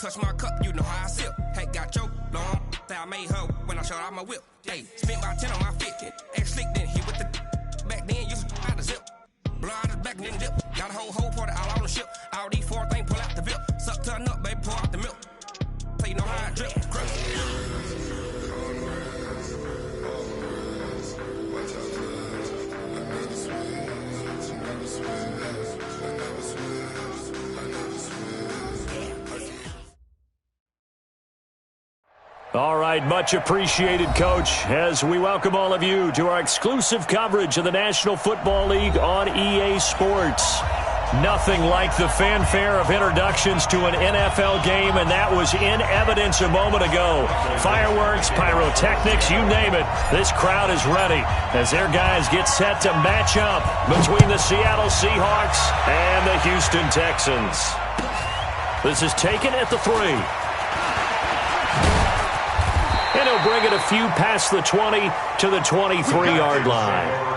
touch my cup, you know how I sip. Hey, got your long, that I made her when I showed out my whip. Hey, spent about 10 on my fit. Ex slick, then hit with the back then, used to out the zip. Blow out his back, then dip. Got a whole party all on the ship. All these four things, pull out the vip. Suck, turn up, baby, pour out the milk. So you know how I drip. All right, much appreciated, Coach, as we welcome all of you to our exclusive coverage of the National Football League on EA Sports. Nothing like the fanfare of introductions to an NFL game, and that was in evidence a moment ago. Fireworks, pyrotechnics, you name it. This crowd is ready as their guys get set to match up between the Seattle Seahawks and the Houston Texans. This is taken at the 3. And he'll bring it a few past the 20 to the 23-yard line.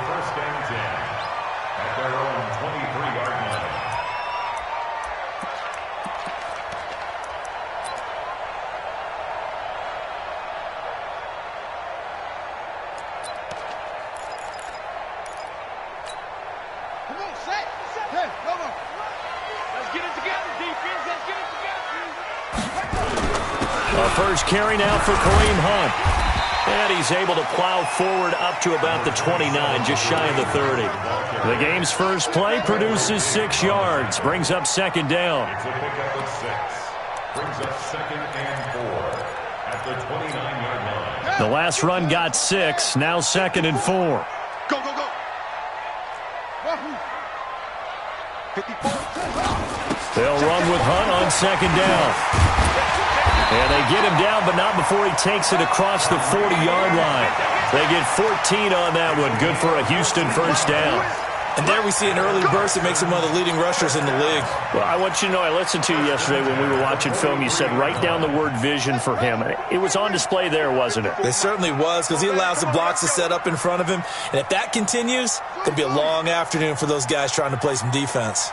First carry now for Kareem Hunt. And he's able to plow forward up to about the 29, just shy of the 30. The game's first play produces 6 yards, brings up second down. It's a pickup of 6. Brings up second and 4 at the 29-yard line. The last run got 6, now second and 4. Go, go, go. They'll run with Hunt on second down. And they get him down, but not before he takes it across the 40-yard line. They get 14 on that one. Good for a Houston first down. And there we see an early burst that makes him one of the leading rushers in the league. Well, I want you to know, I listened to you yesterday when we were watching film. You said write down the word vision for him. It was on display there, wasn't it? It certainly was, because he allows the blocks to set up in front of him. And if that continues, it's going to be a long afternoon for those guys trying to play some defense.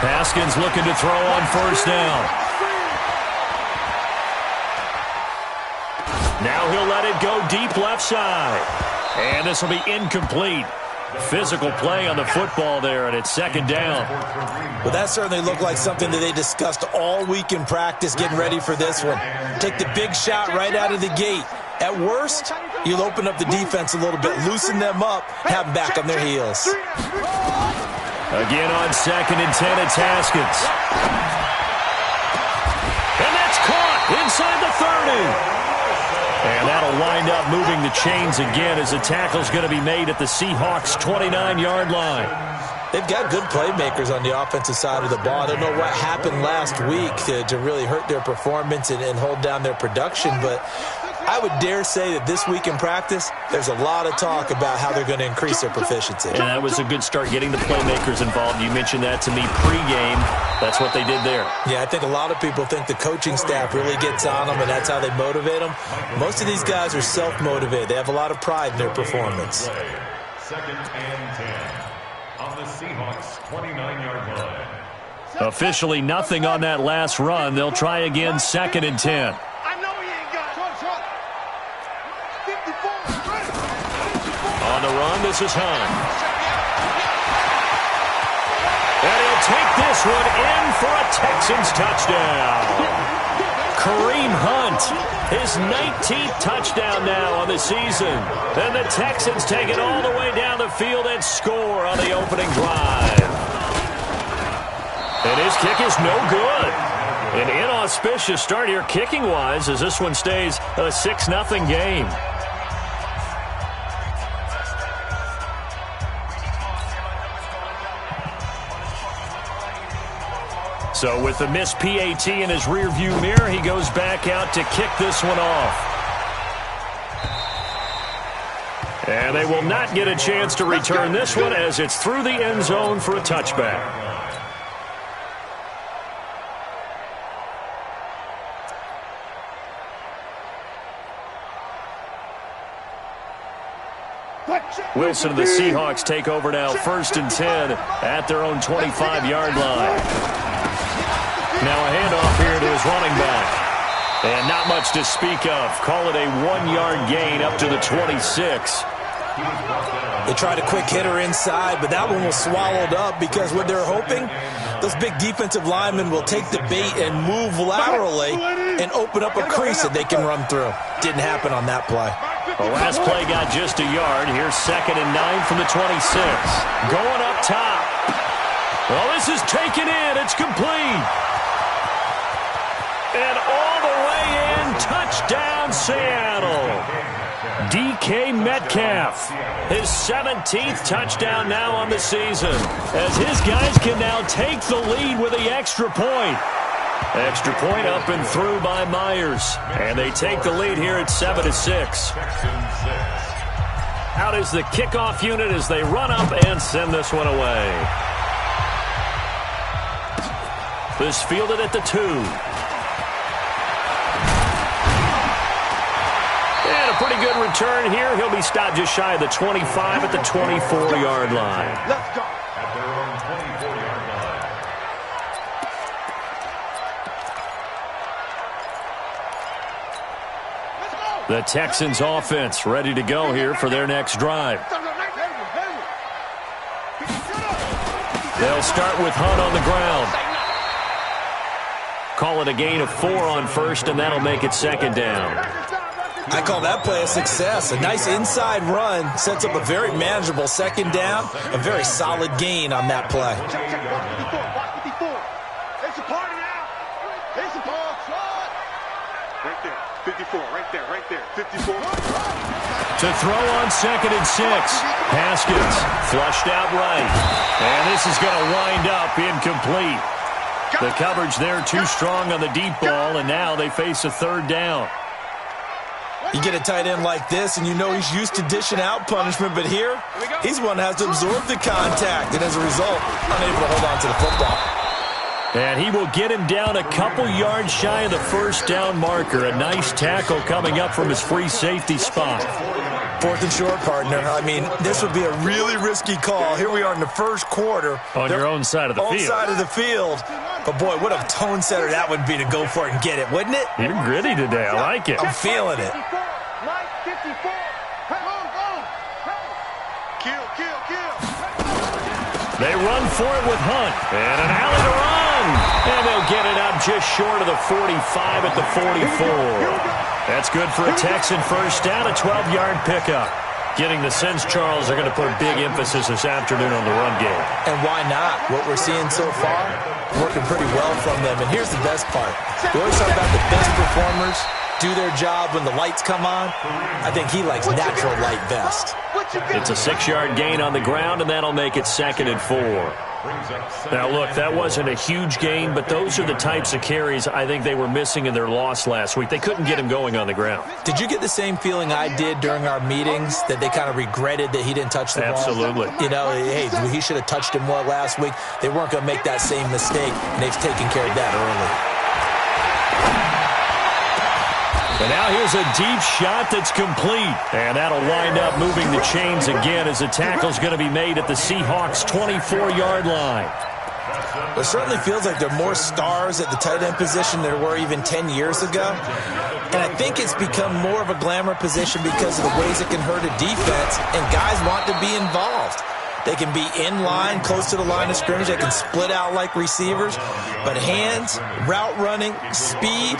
Haskins looking to throw on first down. Now he'll let it go deep left side. And this will be incomplete. Physical play on the football there, and it's second down. Well, that certainly looked like something that they discussed all week in practice, getting ready for this one. Take the big shot right out of the gate. At worst, you'll open up the defense a little bit, loosen them up, have them back on their heels. Again on second and 10, it's Haskins. And that's caught inside the 30. And that'll wind up moving the chains again as the tackle's going to be made at the Seahawks' 29-yard line. They've got good playmakers on the offensive side of the ball. I don't know what happened last week to really hurt their performance and hold down their production, but I would dare say that this week in practice, there's a lot of talk about how they're going to increase their proficiency. And that was a good start, getting the playmakers involved. You mentioned that to me pregame. That's what they did there. Yeah, I think a lot of people think the coaching staff really gets on them, and that's how they motivate them. Most of these guys are self-motivated. They have a lot of pride in their performance. Second and 10 on the Seahawks' 29-yard line. Officially nothing on that last run. They'll try again second and 10. On the run, this is Hunt. And he'll take this one in for a Texans touchdown. Kareem Hunt, his 19th touchdown now on the season. And the Texans take it all the way down the field and score on the opening drive. And his kick is no good. An inauspicious start here kicking-wise as this one stays a 6-0 game. So with the missed PAT in his rearview mirror, he goes back out to kick this one off. And they will not get a chance to return this one as it's through the end zone for a touchback. Wilson and the Seahawks take over now, first and 10 at their own 25-yard line. Now a handoff his running back. And not much to speak of. Call it a 1-yard gain up to the 26. They tried a quick hitter inside, but that one was swallowed up because what they're hoping, those big defensive linemen will take the bait and move laterally and open up a crease that they can run through. Didn't happen on that play. The last play got just a yard. Here's 2nd and 9 from the 26. Going up top. Well, this is taken in. It's complete. And all the way in. Touchdown, Seattle. DK Metcalf, his 17th touchdown now on the season, as his guys can now take the lead with the extra point. Extra point up and through by Myers, and they take the lead here at 7-6. Out is the kickoff unit as they run up and send this one away. This fielded at the 2. Pretty good return here. He'll be stopped just shy of the 25 at the 24-yard line. Let's go. At their own 24-yard line. The Texans offense ready to go here for their next drive. They'll start with Hunt on the ground. Call it a gain of 4 on first, and that'll make it 2nd down. I call that play a success. A nice inside run sets up a very manageable 2nd down. A very solid gain on that play. It's a party now. It's a ball. Right there. 54. Right there. 54. To throw on 2nd and 6. Haskins flushed out right. And this is going to wind up incomplete. The coverage there too strong on the deep ball, and now they face a 3rd down. You get a tight end like this, and you know he's used to dishing out punishment, but here, he's one that has to absorb the contact, and as a result, unable to hold on to the football. And he will get him down a couple yards shy of the 1st down marker. A nice tackle coming up from his free safety spot. 4th and short, partner. I mean, this would be a really risky call. Here we are in the 1st quarter. On your own side of the field. Own side of the field. But, boy, what a tone setter that would be to go for it and get it, wouldn't it? You're gritty today. I like it. I'm feeling it. They run for it with Hunt. And an alley to run. And they'll get it up just short of the 45 at the 44. That's good for a Texan 1st down, a 12-yard pickup. Getting the sense, Charles, they're going to put big emphasis this afternoon on the run game. And why not? What we're seeing so far, working pretty well from them. And here's the best part. We always talk about the best performers do their job when the lights come on. I think he likes natural light best. It's a 6-yard gain on the ground, and that'll make it 2nd and 4. Now, look, that wasn't a huge gain, but those are the types of carries I think they were missing in their loss last week. They couldn't get him going on the ground. Did you get the same feeling I did during our meetings, that they kind of regretted that he didn't touch the ball? Absolutely. You know, hey, he should have touched it more last week. They weren't going to make that same mistake, and they've taken care of that early. And now here's a deep shot that's complete. And that'll wind up moving the chains again as the tackle's going to be made at the Seahawks' 24-yard line. It certainly feels like there are more stars at the tight end position than there were even 10 years ago. And I think it's become more of a glamour position because of the ways it can hurt a defense, and guys want to be involved. They can be in line, close to the line of scrimmage. They can split out like receivers. But hands, route running, speed,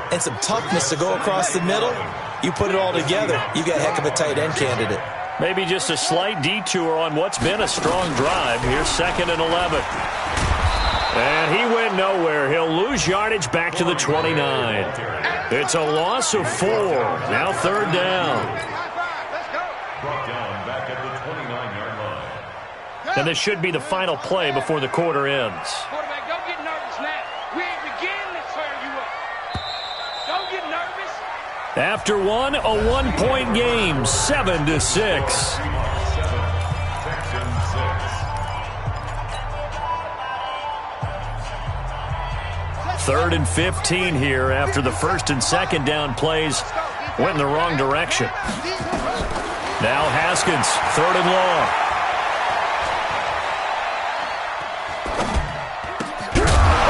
and some toughness to go across the middle, you put it all together, you got a heck of a tight end candidate. Maybe just a slight detour on what's been a strong drive. Here's 2nd and 11. And he went nowhere. He'll lose yardage back to the 29. It's a loss of 4. Now 3rd down. Brought down back at the 29-yard line. And this should be the final play before the quarter ends. Quarterback, don't get nervous now. We ain't beginning to tear you up. Don't get nervous. After one, a 1-point game, 7-6. 3rd and 15 here after the 1st and 2nd down plays went in the wrong direction. Now Haskins, 3rd and long.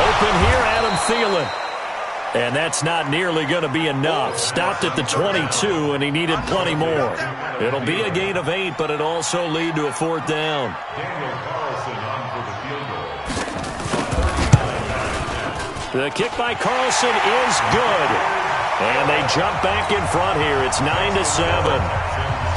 Open here, Adam Thielen. And that's not nearly going to be enough. Stopped at the 22, and he needed plenty more. It'll be a gain of 8, but it also lead to a 4th down. The kick by Carlson is good. And they jump back in front here. It's 9-7.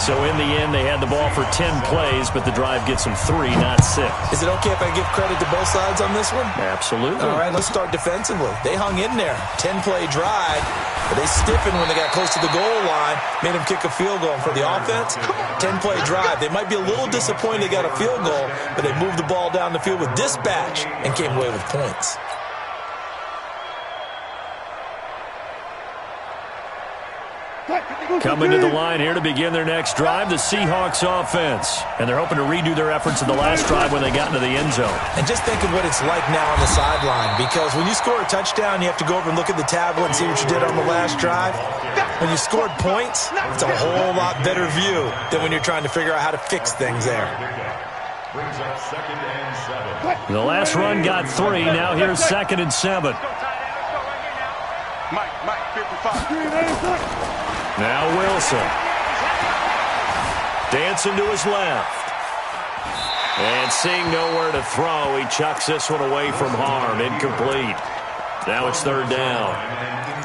So in the end, they had the ball for 10 plays, but the drive gets them 3, not 6. Is it okay if I give credit to both sides on this one? Absolutely. All right, let's start defensively. They hung in there. 10-play drive, but they stiffened when they got close to the goal line, made them kick a field goal. And for the offense, 10-play drive. They might be a little disappointed they got a field goal, but they moved the ball down the field with dispatch and came away with points. Coming to the line here to begin their next drive, the Seahawks offense. And they're hoping to redo their efforts in the last drive when they got into the end zone. And just think of what it's like now on the sideline, because when you score a touchdown, you have to go over and look at the tablet and see what you did on the last drive. When you scored points, it's a whole lot better view than when you're trying to figure out how to fix things there. The last run got 3. Now here's 2nd and 7. Mike, 55. Now Wilson. Dancing to his left. And seeing nowhere to throw, he chucks this one away from harm. Incomplete. Now it's 3rd down.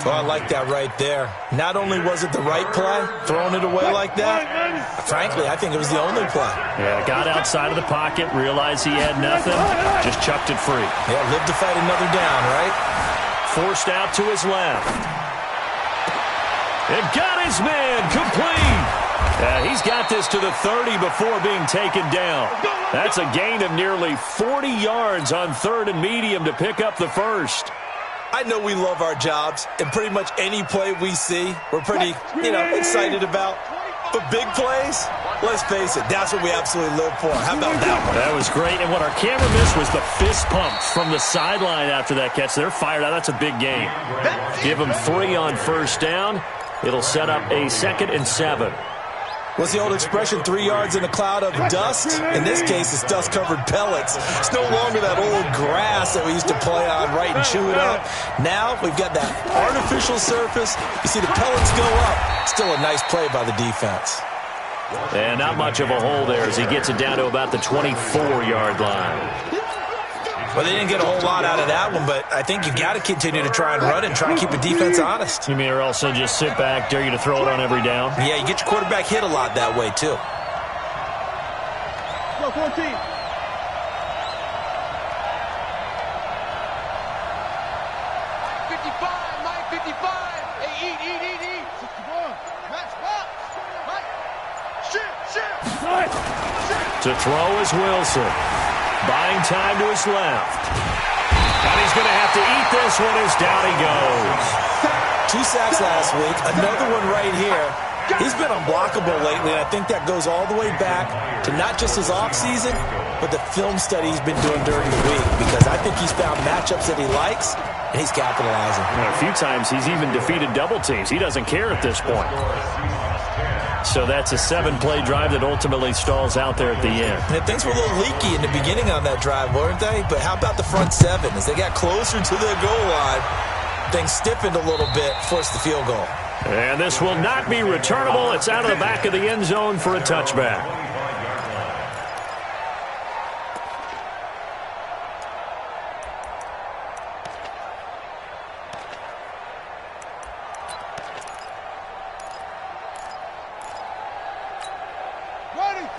Oh, I like that right there. Not only was it the right play, throwing it away like that, frankly, I think it was the only play. Yeah, got outside of the pocket, realized he had nothing, just chucked it free. Yeah, lived to fight another down, right? Forced out to his left. And got his man complete. He's got this to the 30 before being taken down. That's a gain of nearly 40 yards on 3rd and medium to pick up the 1st. I know we love our jobs, and pretty much any play we see, we're pretty, excited about. But big plays, let's face it, that's what we absolutely live for. How about that one? That was great, and what our camera missed was the fist pumps from the sideline after that catch. They're fired out. That's a big game. Give them 3 on 1st down. It'll set up a 2nd and 7. What's the old expression, 3 yards in a cloud of dust? In this case, it's dust-covered pellets. It's no longer that old grass that we used to play on, right, and chew it up. Now we've got that artificial surface. You see the pellets go up. Still a nice play by the defense. And not much of a hole there as he gets it down to about the 24-yard line. Well, they didn't get a whole lot out of that one, but I think you've got to continue to try and run and try and keep the defense honest. You mean or else just sit back, dare you to throw it on every down? Yeah, you get your quarterback hit a lot that way, too. Go, 14. 55, Mike, 55. Hey, eat. 61. Match box. Mike. Shit. To throw is Wilson. Buying time to his left. And he's going to have to eat this one as down he goes. 2 sacks last week. Another one right here. He's been unblockable lately, and I think that goes all the way back to not just his offseason, but the film study he's been doing during the week, because I think he's found matchups that he likes, and he's capitalizing. A few times he's even defeated double teams. He doesn't care at this point. So that's a 7-play drive that ultimately stalls out there at the end. And things were a little leaky in the beginning on that drive, weren't they? But how about the front 7? As they got closer to the goal line, things stiffened a little bit, forced the field goal. And this will not be returnable. It's out of the back of the end zone for a touchback.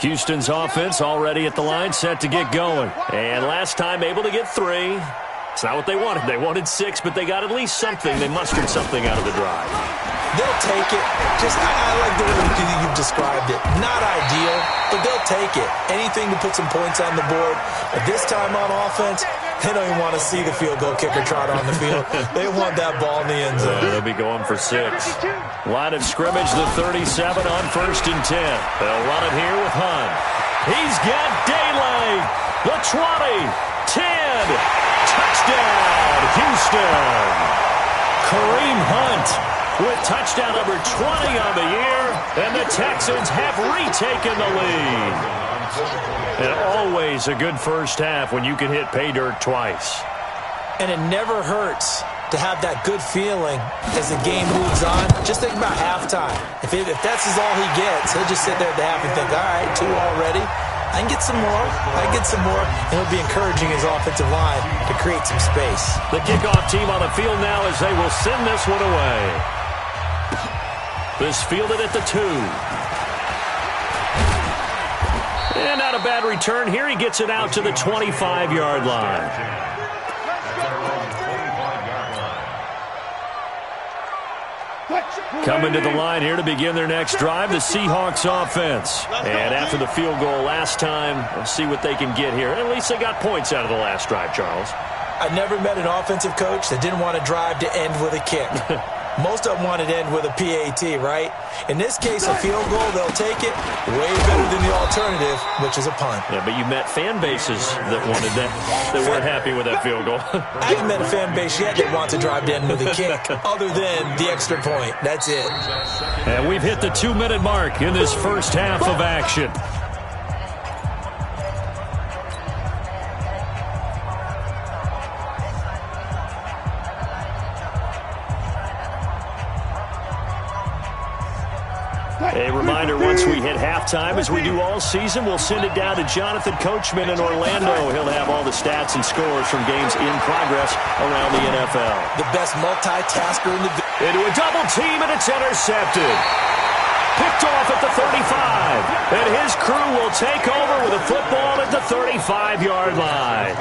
Houston's offense already at the line, set to get going. And last time able to get 3. It's not what they wanted. They wanted 6, but they got at least something. They mustered something out of the drive. They'll take it. I like the way you've described it. Not ideal, but they'll take it. Anything to put some points on the board. But this time on offense, they don't even want to see the field goal kicker trot on the field. They want that ball in the end zone. They'll be going for 6. Line of scrimmage, the 37 on 1st and 10. They'll run it here with Hunt. He's got daylight. The 20, 10. Touchdown, Houston. Kareem Hunt with touchdown number 20 on the year, and the Texans have retaken the lead. And always a good first half when you can hit pay dirt twice. And it never hurts to have that good feeling as the game moves on. Just think about halftime. If that's all he gets, he'll just sit there at the half and think, all right, 2 already. I can get some more. And he'll be encouraging his offensive line to create some space. The kickoff team on the field now as they will send this one away. This fielded at the 2. And not a bad return here. He gets it out to the 25-yard line. Coming to the line here to begin their next drive, the Seahawks offense. And after the field goal last time, we'll see what they can get here. At least they got points out of the last drive, Charles. I never met an offensive coach that didn't want to drive to end with a kick. Most of them wanted to end with a PAT, right? In this case, a field goal, they'll take it. Way better than the alternative, which is a punt. Yeah, but you met fan bases that wanted that, that weren't happy with that field goal. I haven't met a fan base yet that wants to drive to end with a kick, other than the extra point. That's it. And we've hit the 2-minute mark in this first half of action. A reminder, once we hit halftime, as we do all season, we'll send it down to Jonathan Coachman in Orlando. He'll have all the stats and scores from games in progress around the NFL. The best multitasker in the... Into a double team, and it's intercepted. Picked off at the 35. And his crew will take over with a football at the 35-yard line.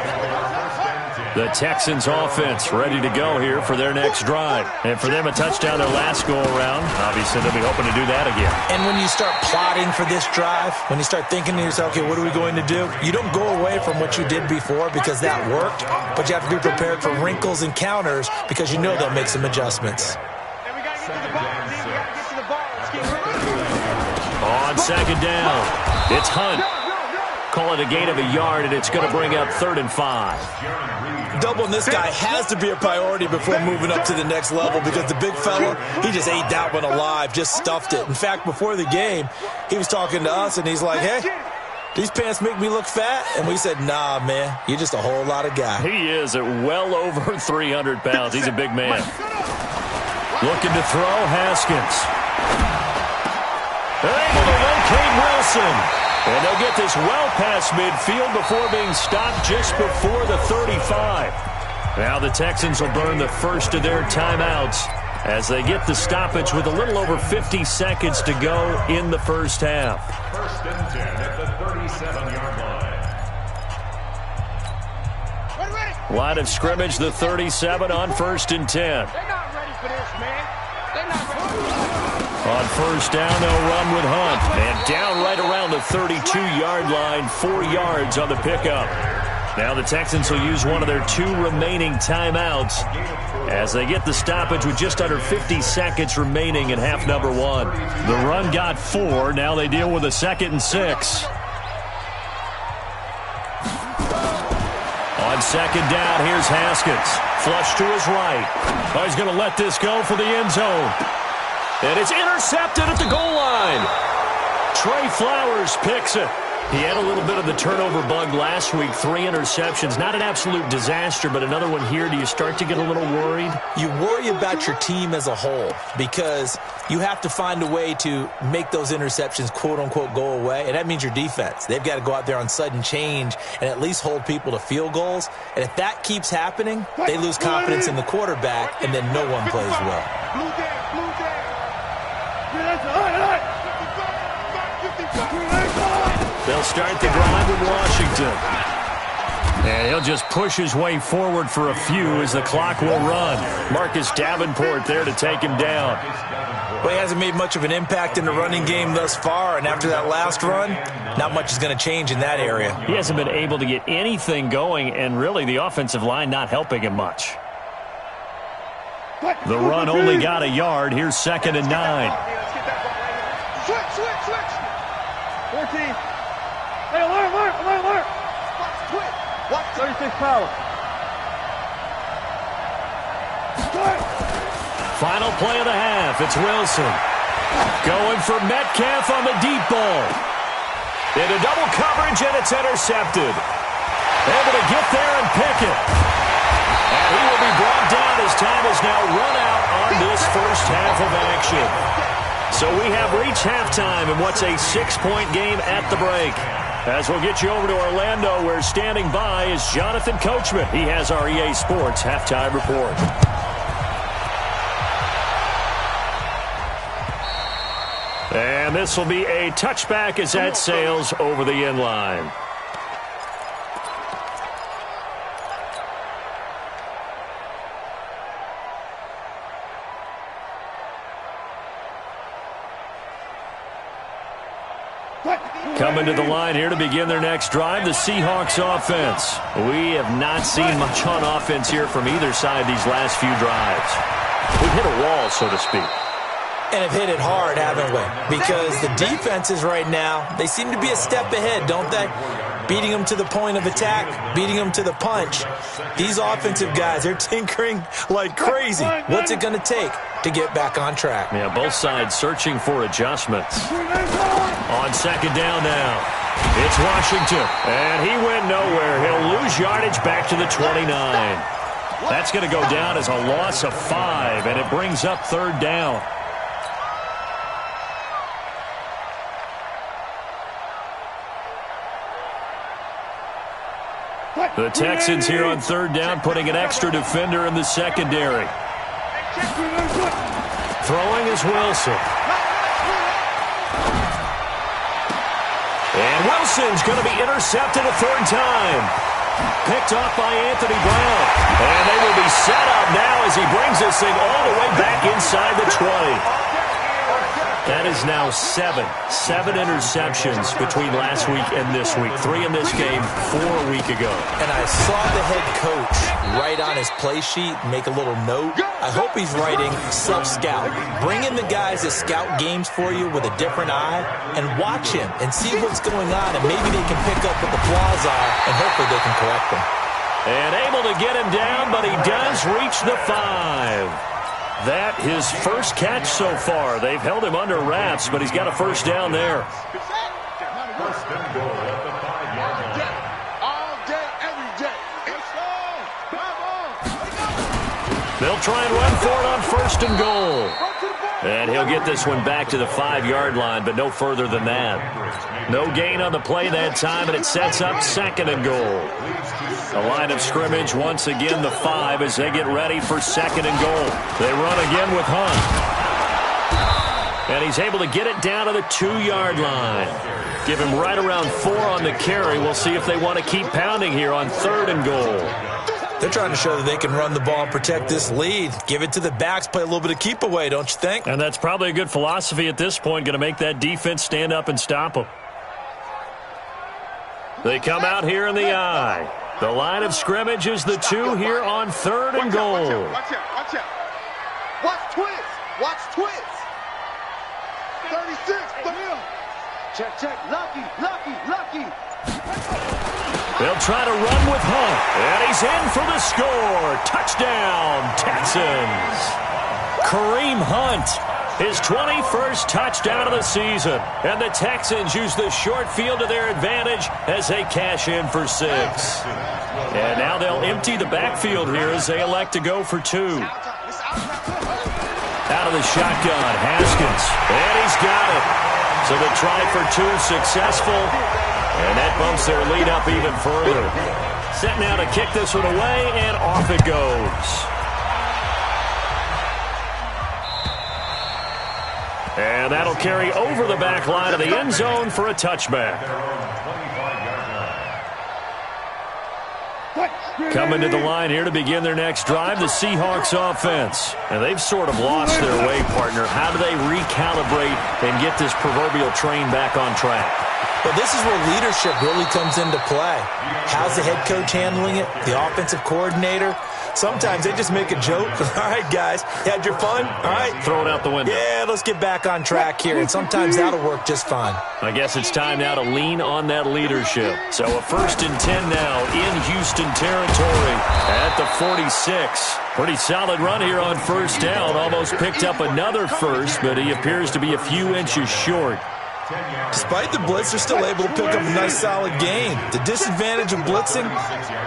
The Texans offense ready to go here for their next drive. And for them, a touchdown their last go-around. Obviously, they'll be hoping to do that again. And when you start plotting for this drive, when you start thinking to yourself, okay, what are we going to do? You don't go away from what you did before because that worked, but you have to be prepared for wrinkles and counters because you know they'll make some adjustments. On second down, it's Hunt. Call it a gain of a yard, and it's going to bring up 3rd and 5. Doubling this guy has to be a priority before moving up to the next level because the big fella, he just ate that one alive, just stuffed it. In fact, before the game, he was talking to us, and he's like, hey, these pants make me look fat? And we said, nah, man, you're just a whole lot of guy. He is at well over 300 pounds. He's a big man. Looking to throw, Haskins. They're able to locate Wilson. And they'll get this well past midfield before being stopped just before the 35. Now the Texans will burn the first of their timeouts as they get the stoppage with a little over 50 seconds to go in the first half. 1st and 10 at the 37-yard line. Line of scrimmage, the 37 on 1st and 10. They're not ready for this, man. They're not ready. On first down, they'll run with Hunt. And down right around the 32-yard line, 4 yards on the pickup. Now the Texans will use one of their 2 remaining timeouts as they get the stoppage with just under 50 seconds remaining in half number 1. The run got 4. Now they deal with a 2nd and 6. On second down, here's Haskins. Flush to his right. Oh, he's going to let this go for the end zone. And it's intercepted at the goal line. Trey Flowers picks it. He had a little bit of the turnover bug last week. 3 interceptions. Not an absolute disaster, but another one here. Do you start to get a little worried? You worry about your team as a whole because you have to find a way to make those interceptions, quote-unquote, go away. And that means your defense. They've got to go out there on sudden change and at least hold people to field goals. And if that keeps happening, they lose confidence in the quarterback, and then no one plays well. They'll start the drive in Washington. And he'll just push his way forward for a few as the clock will run. Marcus Davenport there to take him down. Well, he hasn't made much of an impact in the running game thus far, and after that last run, not much is going to change in that area. He hasn't been able to get anything going, and really the offensive line not helping him much. The run only got a yard. Here's 2nd and 9. Switch. 14. Hey, alert. Watch 36 power. Final play of the half. It's Wilson. Going for Metcalf on the deep ball. Into double coverage, and it's intercepted. Able to get there and pick it. And he will be brought down as time has now run out on this first half of action. So we have reached halftime in what's a 6-point game at the break. As we'll get you over to Orlando, where standing by is Jonathan Coachman. He has our EA Sports halftime report. And this will be a touchback as that sails over the end line. Coming to the line here to begin their next drive, the Seahawks offense. We have not seen much on offense here from either side these last few drives. We've hit a wall, so to speak. And have hit it hard, haven't we? Because the defenses right now, they seem to be a step ahead, don't they? Beating them to the point of attack, beating them to the punch. These offensive guys, they're tinkering like crazy. What's it going to take to get back on track? Yeah, both sides searching for adjustments. On second down now, it's Washington. And he went nowhere. He'll lose yardage back to the 29. That's going to go down as a loss of 5, and it brings up third down. The Texans here on third down, putting an extra defender in the secondary. Throwing is Wilson. And Wilson's going to be intercepted a third time. Picked off by Anthony Brown. And they will be set up now as he brings this thing all the way back inside the 20. That is now 7 interceptions between last week and this week. 3 in this game, 4 a week ago. And I saw the head coach write on his play sheet, make a little note. I hope he's writing self-scout. Bring in the guys that scout games for you with a different eye and watch him and see what's going on, and maybe they can pick up what the flaws are, and hopefully they can correct them. And able to get him down, but he does reach the 5. That his first catch so far. They've held him under wraps, but he's got a first down there. First and goal at the 5-yard line. All day, every day. It's on. They'll try and run for it on first and goal. And he'll get this one back to the 5-yard line, but no further than that. No gain on the play that time, and it sets up second and goal. The line of scrimmage, once again, the 5 as they get ready for second and goal. They run again with Hunt. And he's able to get it down to the 2-yard line. Give him right around 4 on the carry. We'll see if they want to keep pounding here on third and goal. They're trying to show that they can run the ball and protect this lead. Give it to the backs, play a little bit of keep away, don't you think? And that's probably a good philosophy at this point, going to make that defense stand up and stop them. They come out here in the eye. The line of scrimmage is the 2 here on third and goal. Watch out. Watch twist. Watch twist. 36. Check. Lucky. They'll try to run with Hunt. And he's in for the score. Touchdown, Texans. Kareem Hunt, his 21st touchdown of the season. And the Texans use the short field to their advantage as they cash in for 6. And now they'll empty the backfield here as they elect to go for 2. Out of the shotgun, Haskins. And he's got it. So the try for 2 successful. And that bumps their lead up even further. Set now to kick this one away, and off it goes. And that'll carry over the back line of the end zone for a touchback. Coming to the line here to begin their next drive, the Seahawks offense. And they've sort of lost their way, partner. How do they recalibrate and get this proverbial train back on track? Well, this is where leadership really comes into play. How's the head coach handling it? The offensive coordinator? Sometimes they just make a joke. All right, guys, you had your fun? All right. Throw it out the window. Yeah, let's get back on track here. And sometimes that'll work just fine. I guess it's time now to lean on that leadership. So a 1st and 10 now in Houston territory at the 46. Pretty solid run here on first down. Almost picked up another first, but he appears to be a few inches short. Despite the blitz, they're still able to pick up a nice solid gain. The disadvantage of blitzing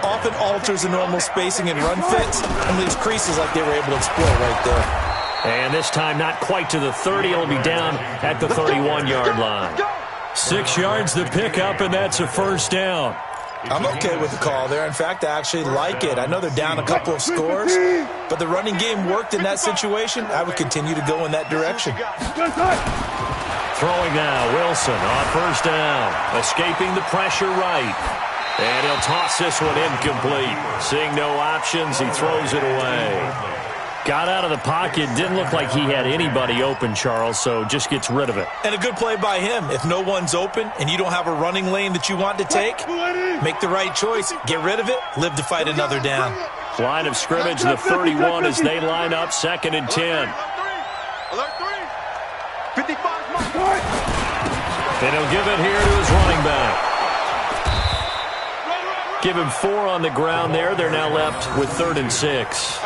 often alters the normal spacing and run fits and leaves creases like they were able to exploit right there. And this time not quite to the 30. It'll be down at the 31-yard line. 6 yards the pickup, and that's a first down. I'm okay with the call there. In fact, I actually like it. I know they're down a couple of scores, but the running game worked in that situation. I would continue to go in that direction. Throwing now, Wilson on first down. Escaping the pressure right. And he'll toss this one incomplete. Seeing no options, he throws it away. Got out of the pocket. Didn't look like he had anybody open, Charles, so just gets rid of it. And a good play by him. If no one's open and you don't have a running lane that you want to take, make the right choice. Get rid of it. Live to fight another down. Line of scrimmage, the 31 as they line up, 2nd and 10. Alert 3. 55. And he'll give it here to his running back. Give him 4 on the ground there. They're now left with 3rd and 6.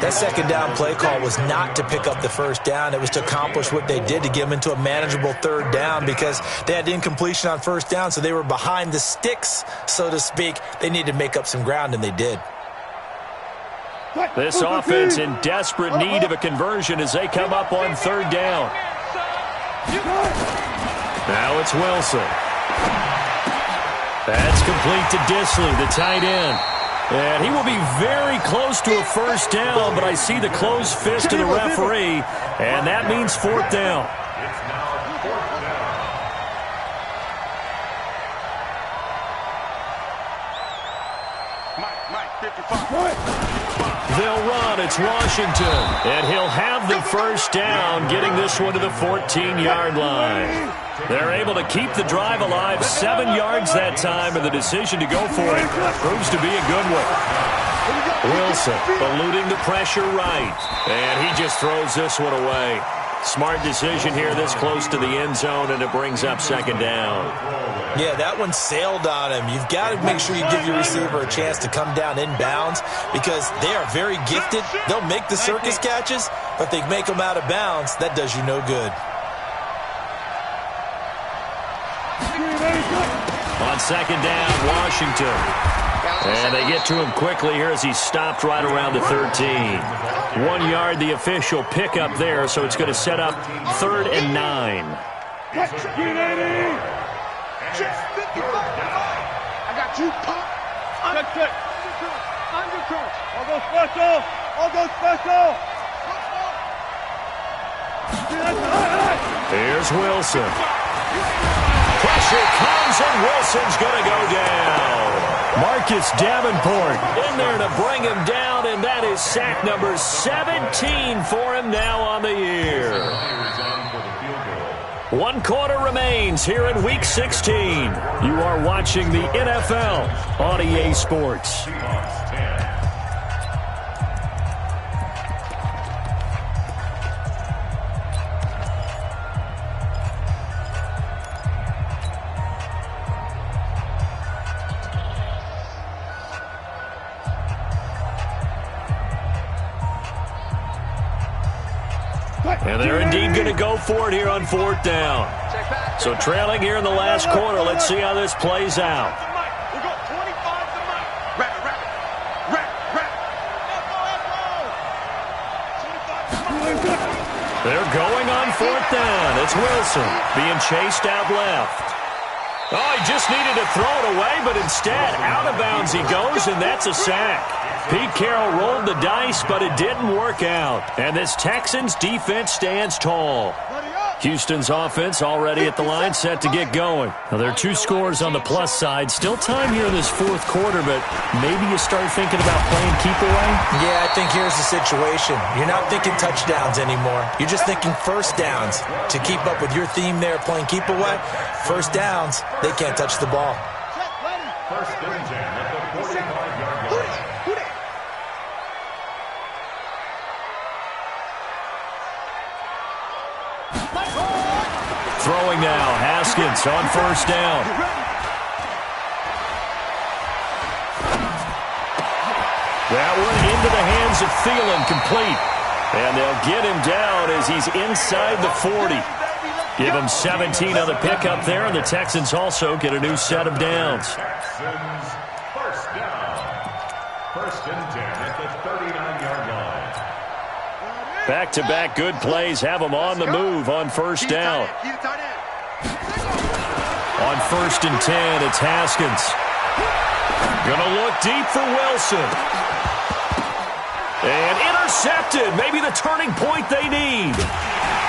That second down play call was not to pick up the first down. It was to accomplish what they did, to get them into a manageable 3rd down, because they had incompletion on first down, so they were behind the sticks, so to speak. They needed to make up some ground, and they did. This offense in desperate need of a conversion as they come up on 3rd down. Now it's Wilson. That's complete to Disley, the tight end. And he will be very close to a first down, but I see the closed fist of the referee, and that means 4th down. They'll run. It's Washington. And he'll have the first down, getting this one to the 14-yard line. They're able to keep the drive alive, 7 yards that time, and the decision to go for it proves to be a good one. Wilson eluding the pressure right, and he just throws this one away. Smart decision here this close to the end zone, and it brings up 2nd down. Yeah, that one sailed on him. You've got to make sure you give your receiver a chance to come down inbounds, because they are very gifted. They'll make the circus catches, but they make them out of bounds. That does you no good. On 2nd down, Washington. And they get to him quickly here as he's stopped right around the 13. 1 yard, the official pickup there, so it's going to set up 3rd and 9. I got you, Pop. Check. Under coach. I'll go special. Here's Wilson. Pressure comes, and Wilson's going to go down. Marcus Davenport in there to bring him down, and that is sack number 17 for him now on the year. 1 quarter remains here in Week 16. You are watching the NFL on EA Sports. And they're indeed going to go for it here on 4th down. So trailing here in the last quarter. Let's see how this plays out. They're going on 4th down. It's Wilson being chased out left. Oh, he just needed to throw it away, but instead, out of bounds he goes, and that's a sack. Pete Carroll rolled the dice, but it didn't work out. And this Texans defense stands tall. Houston's offense already at the line, set to get going. Now, there are 2 scores on the plus side. Still time here in this 4th quarter, but maybe you start thinking about playing keep away? Yeah, I think here's the situation. You're not thinking touchdowns anymore. You're just thinking first downs. To keep up with your theme there, playing keep away, first downs, they can't touch the ball. First and 10 at the 45-yard line. Throwing now, Haskins on first down. That one into the hands of Thielen, complete. And they'll get him down as he's inside the 40. Give them 17 on the pickup there, and the Texans also get a new set of downs. Texans first down. First and 10 at the 39-yard line. Back-to-back good plays have them on the move on first down. On first and 10, it's Haskins. Gonna look deep for Wilson. And intercepted. Maybe the turning point they need.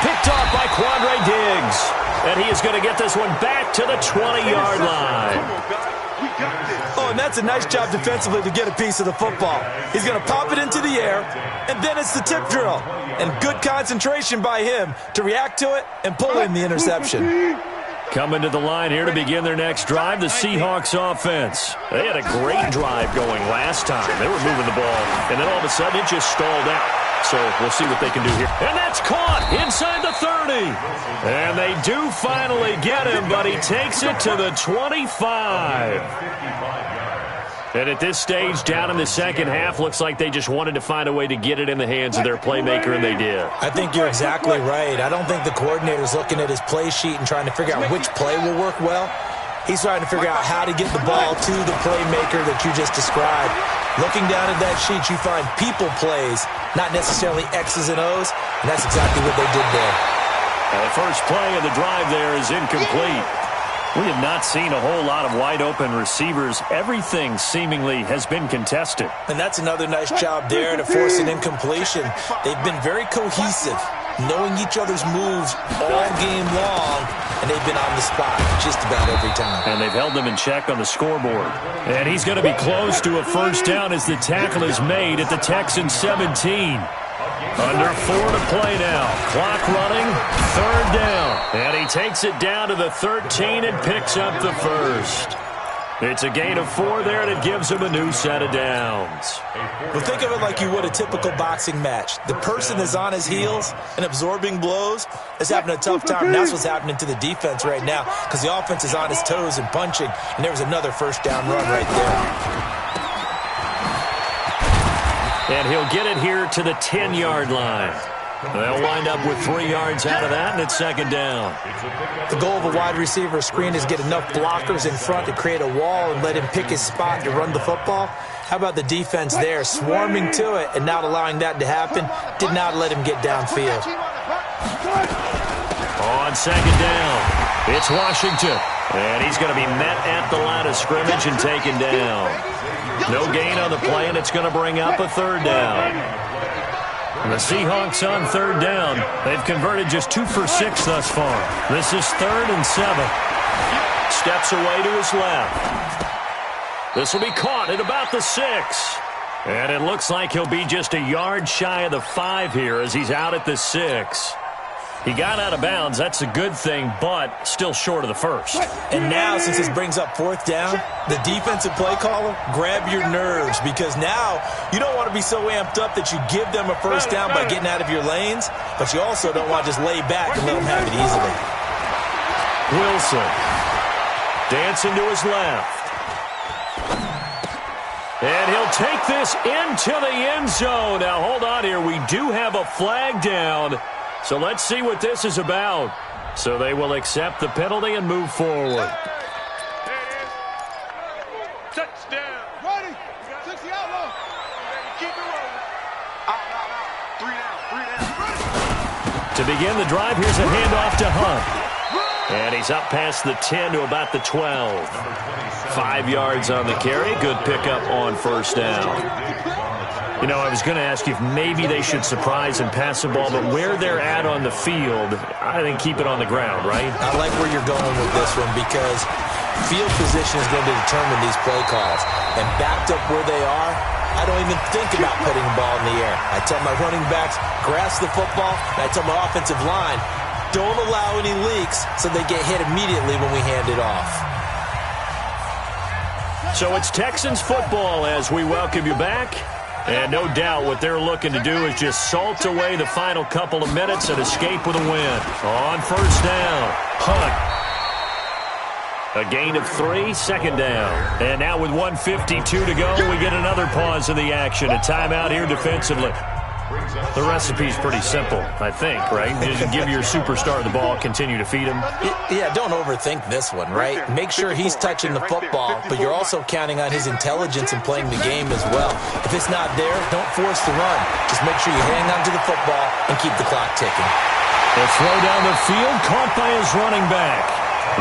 Picked off by Quandre Diggs. And he is going to get this one back to the 20-yard line. Oh, and that's a nice job defensively to get a piece of the football. He's going to pop it into the air, and then it's the tip drill. And good concentration by him to react to it and pull in the interception. Coming to the line here to begin their next drive, the Seahawks offense. They had a great drive going last time. They were moving the ball, and then all of a sudden it just stalled out. So we'll see what they can do here. And that's caught inside the 30. And they do finally get him, but he takes it to the 25. And at this stage, down in the second half, looks like they just wanted to find a way to get it in the hands of their playmaker, and they did. I think you're exactly right. I don't think the coordinator's looking at his play sheet and trying to figure out which play will work well. He's trying to figure out how to get the ball to the playmaker that you just described. Looking down at that sheet, you find people plays, not necessarily X's and O's, and that's exactly what they did there. The first play of the drive there is incomplete. We have not seen a whole lot of wide-open receivers. Everything seemingly has been contested. And that's another nice job there to force an incompletion. They've been very cohesive, knowing each other's moves all game long, and they've been on the spot just about every time. And they've held them in check on the scoreboard. And he's going to be close to a first down as the tackle is made at the Texans 17. Under 4 to play now. Clock running. Third down. And he takes it down to the 13 and picks up the first. It's a gain of 4 there, and it gives him a new set of downs. Well, think of it like you would a typical boxing match. The person is on his heels and absorbing blows is having a tough time. And that's what's happening to the defense right now because the offense is on his toes and punching, and there was another first down run right there. And he'll get it here to the 10-yard line. They'll wind up with 3 yards out of that, and it's second down. The goal of a wide receiver screen is get enough blockers in front to create a wall and let him pick his spot to run the football. How about the defense there, swarming to it and not allowing that to happen? Did not let him get downfield. On second down, it's Washington. And he's going to be met at the line of scrimmage and taken down. No gain on the play, and it's going to bring up a third down. And the Seahawks on third down. They've converted just 2 for 6 thus far. This is 3rd and 7. Steps away to his left. This will be caught at about the 6. And it looks like he'll be just a yard shy of the 5 here as he's out at the 6. He got out of bounds. That's a good thing, but still short of the first. And now, since this brings up 4th down, the defensive play caller, grab your nerves because now you don't want to be so amped up that you give them a first down by getting out of your lanes, but you also don't want to just lay back and let them have it easily. Wilson dancing to his left. And he'll take this into the end zone. Now, hold on here. We do have a flag down. So let's see what this is about. So they will accept the penalty and move forward. Touchdown. Ready. 60 outlaw. Keep it rolling. Out. 3 down. To begin the drive, here's a handoff to Hunt. And he's up past the 10 to about the 12. 5 yards on the carry. Good pickup on first down. You know, I was going to ask you if maybe they should surprise and pass the ball, but where they're at on the field, I think keep it on the ground, right? I like where you're going with this one because field position is going to determine these play calls. And backed up where they are, I don't even think about putting the ball in the air. I tell my running backs, grasp the football, and I tell my offensive line, don't allow any leaks so they get hit immediately when we hand it off. So it's Texans football as we welcome you back. And no doubt what they're looking to do is just salt away the final couple of minutes and escape with a win. On first down, Hunt. A gain of 3, second down. And now with 1:52 to go, we get another pause in the action. A timeout here defensively. The recipe's pretty simple, I think, right? Just give your superstar the ball, continue to feed him. Yeah, don't overthink this one, right? Make sure he's touching the football, but you're also counting on his intelligence in playing the game as well. If it's not there, don't force the run. Just make sure you hang on to the football and keep the clock ticking. The throw down the field, caught by his running back.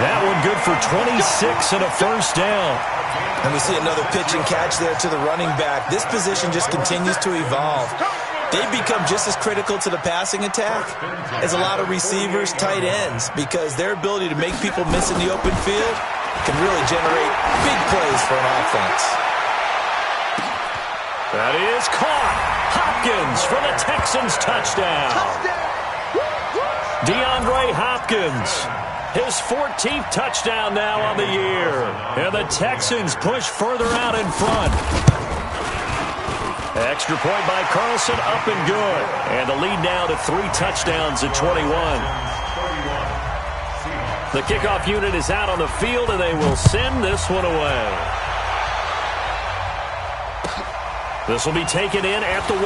That one good for 26 and a first down. And we see another pitch and catch there to the running back. This position just continues to evolve. They've become just as critical to the passing attack as a lot of receivers, tight ends, because their ability to make people miss in the open field can really generate big plays for an offense. That is caught. Hopkins for the Texans touchdown. DeAndre Hopkins, his 14th touchdown now on the year. And the Texans push further out in front. Extra point by Carlson, up and good. And the lead now to 3 touchdowns at 21. The kickoff unit is out on the field, and they will send this one away. This will be taken in at the 1.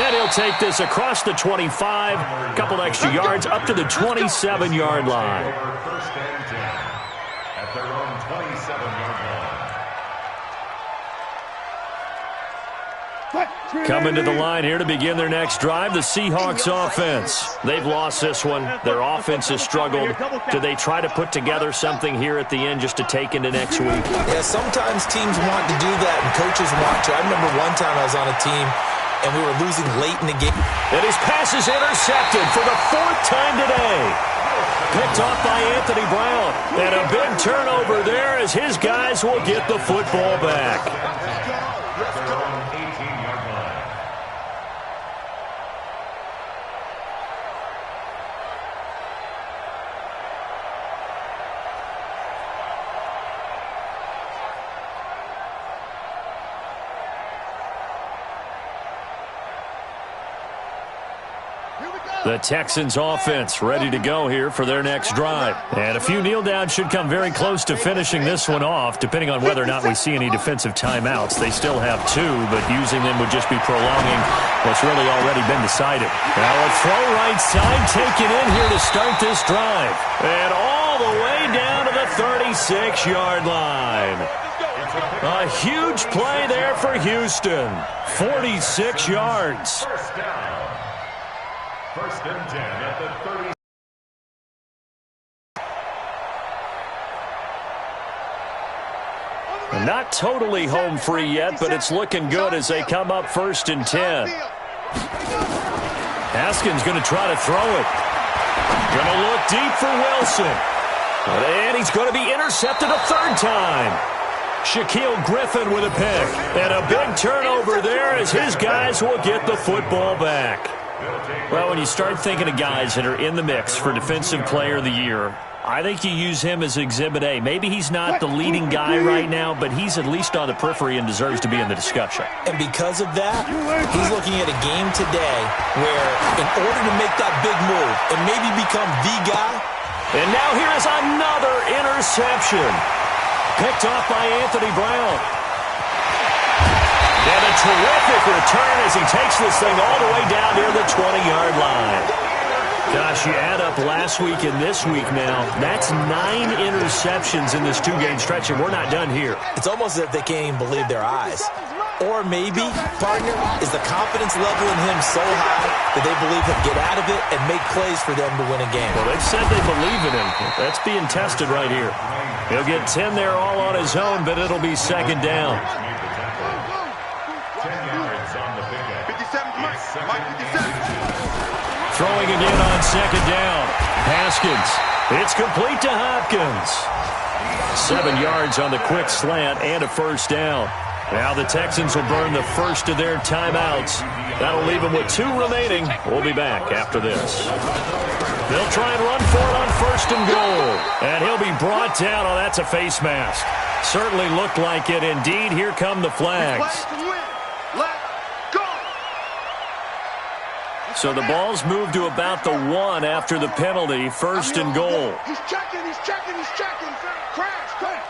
And he'll take this across the 25, a couple extra yards, up to the 27-yard line. First and 10 at their own 27-yard line. Coming to the line here to begin their next drive, the Seahawks offense. They've lost this one. Their offense has struggled. Do they try to put together something here at the end just to take into next week? Yeah, sometimes teams want to do that and coaches want to. I remember one time I was on a team and we were losing late in the game. And his pass is intercepted for the 4th time today. Picked off by Anthony Brown. And a big turnover there as his guys will get the football back. The Texans offense ready to go here for their next drive. And a few kneel downs should come very close to finishing this one off, depending on whether or not we see any defensive timeouts. They still have 2, but using them would just be prolonging what's really already been decided. Now a throw right side taken in here to start this drive. And all the way down to the 36-yard line. A huge play there for Houston. 46 yards. First and 10 at the 30. Not totally home free yet, but it's looking good as they come up 1st and 10. Haskins going to try to throw it. Going to look deep for Wilson. And he's going to be intercepted a 3rd time. Shaquille Griffin with a pick. And a big turnover there as his guys will get the football back. Well, when you start thinking of guys that are in the mix for Defensive Player of the Year, I think you use him as Exhibit A. Maybe he's not the leading guy right now, but he's at least on the periphery and deserves to be in the discussion. And because of that, he's looking at a game today where in order to make that big move and maybe become the guy. And now here is another interception. Picked off by Anthony Brown. And a terrific return as he takes this thing all the way down near the 20-yard line. Gosh, you add up last week and this week now, that's 9 interceptions in this 2-game stretch, and we're not done here. It's almost as if they can't even believe their eyes. Or maybe, partner, is the confidence level in him so high that they believe he'll get out of it and make plays for them to win a game. Well, they've said they believe in him. That's being tested right here. He'll get 10 there all on his own, but it'll be 2nd down. 10 yards on the pickup. 57, Mike 57. Throwing again on 2nd down. Haskins. It's complete to Hopkins. 7 yards on the quick slant and a 1st down. Now the Texans will burn the first of their timeouts. That'll leave them with 2 remaining. We'll be back after this. They'll try and run for it on 1st and goal. And he'll be brought down. Oh, that's a face mask. Certainly looked like it. Indeed, here come the flags. So the ball's moved to about the 1 after the penalty. 1st and goal. He's checking. Crash. Check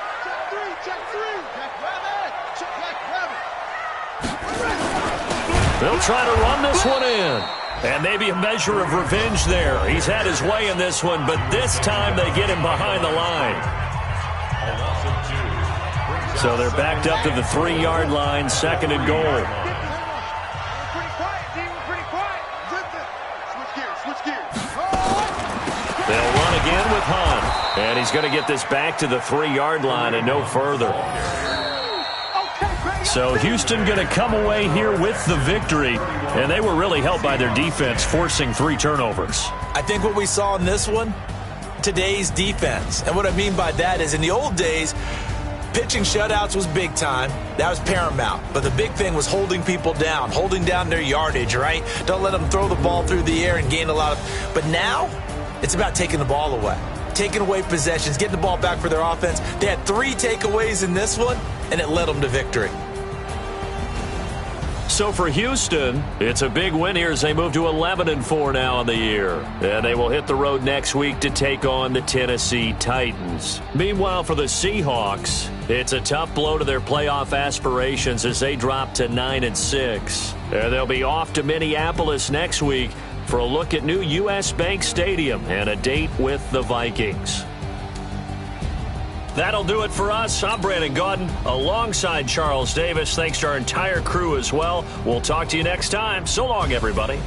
3. Check 3. Check rabbit. Check rabbit. They'll try to run this one in. And maybe a measure of revenge there. He's had his way in this one, but this time they get him behind the line. So they're backed up to the 3-yard line, 2nd and goal. They'll run again with Hunt. And he's going to get this back to the 3-yard line and no further. So Houston going to come away here with the victory. And they were really helped by their defense, forcing 3 turnovers. I think what we saw in this one, today's defense. And what I mean by that is in the old days, pitching shutouts was big time. That was paramount. But the big thing was holding people down, holding down their yardage, right? Don't let them throw the ball through the air and gain a lot of... But now, it's about taking the ball away. Taking away possessions, getting the ball back for their offense. They had 3 takeaways in this one, and it led them to victory. So for Houston, it's a big win here as they move to 11-4 now on the year. And they will hit the road next week to take on the Tennessee Titans. Meanwhile, for the Seahawks, it's a tough blow to their playoff aspirations as they drop to 9-6. And they'll be off to Minneapolis next week for a look at new U.S. Bank Stadium and a date with the Vikings. That'll do it for us. I'm Brandon Gaudin alongside Charles Davis. Thanks to our entire crew as well. We'll talk to you next time. So long, everybody.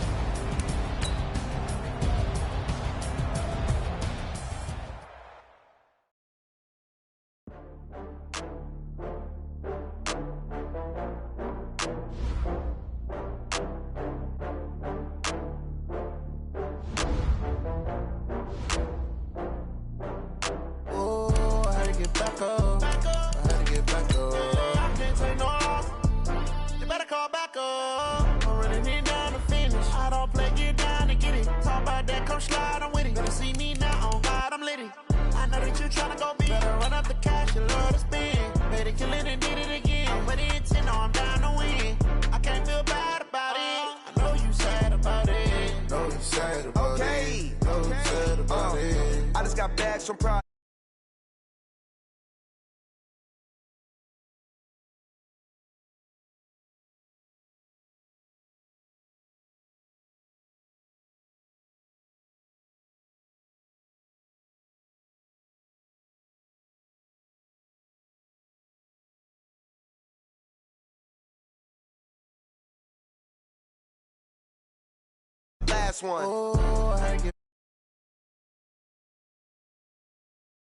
I just got bags from Pride. Last one.